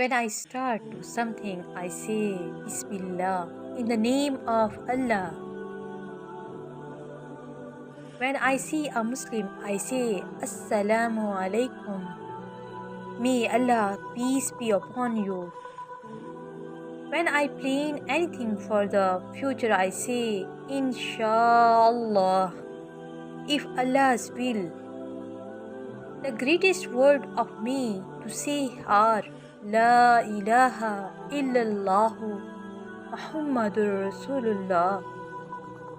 When I start to something, I say Bismillah, in the name of Allah. When I see a Muslim, I say Assalamu alaikum. May Allah peace be upon you. When I plan anything for the future, I say Inshallah, if Allah's will. The greatest word of me to say are La ilaha illallahu Muhammadur Rasulullah.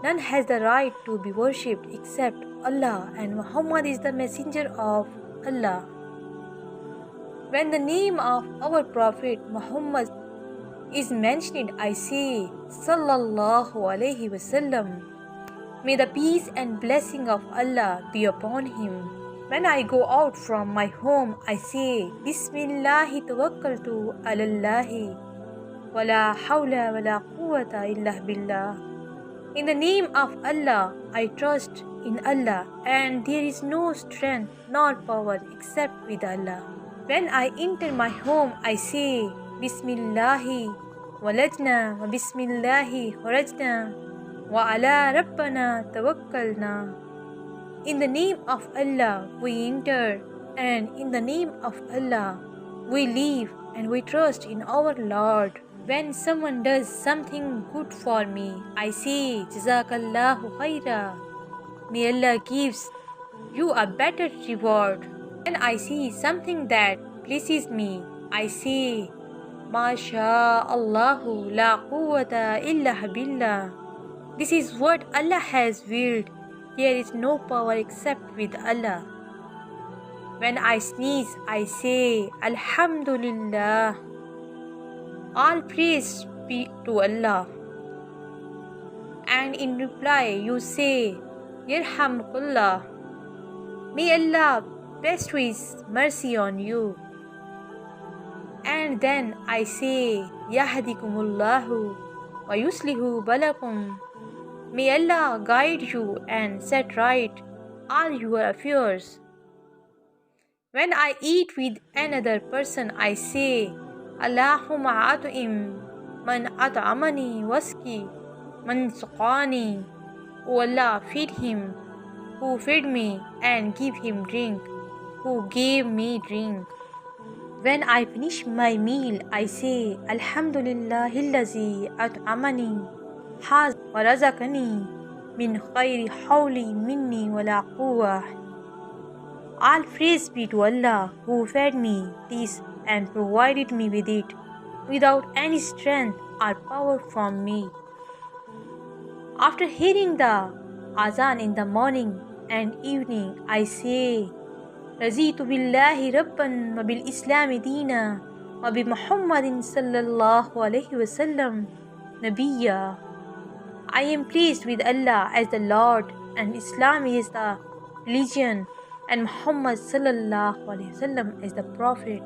None has the right to be worshipped except Allah, and Muhammad is the messenger of Allah. When the name of our Prophet Muhammad is mentioned, I say Sallallahu Alaihi Wasallam. May the peace and blessing of Allah be upon him. When I go out from my home, I say Bismillahi tawakkaltu alallahi wala hawla wala quwwata illa billah. In the name of Allah, I trust in Allah, and there is no strength nor power except with Allah. When I enter my home, I say Bismillahi walajna wa Bismillahi kharajna wa ala rabbana tawakkalna. In the name of Allah we enter, and in the name of Allah we live, and we trust in our Lord. When someone does something good for me, I say Jazakallahu khaira. May Allah gives you a better reward. When I see something that pleases me, I say Masha Allahu la quwwata illa billah. This is what Allah has willed. There is no power except with Allah. When I sneeze, I say Alhamdulillah. All praise be to Allah. And in reply, you say Yarhamkullah. May Allah bestow His mercy on you. And then I say Yahdikumullahu wa yuslihu balakum. May Allah guide you and set right all your affairs. When I eat with another person, I say Allahumma at'im man at'amani waski man suqani. O Allah, feed him who fed me, and give him drink who gave me drink. When I finish my meal, I say Alhamdulillahillazi at'amani Haz wa razaqani min khayri hawli minni wala quwwah. All praise be to Allah who fed me this and provided me with it without any strength or power from me. After hearing the azan in the morning and evening, I say Razitu billahi rabban wa bil islami deena wa bi Muhammadin sallallahu alayhi wasallam nabiyya. I am pleased with Allah as the Lord, and Islam is the religion, and Muhammad sallallahu alaihi wasallam as the Prophet.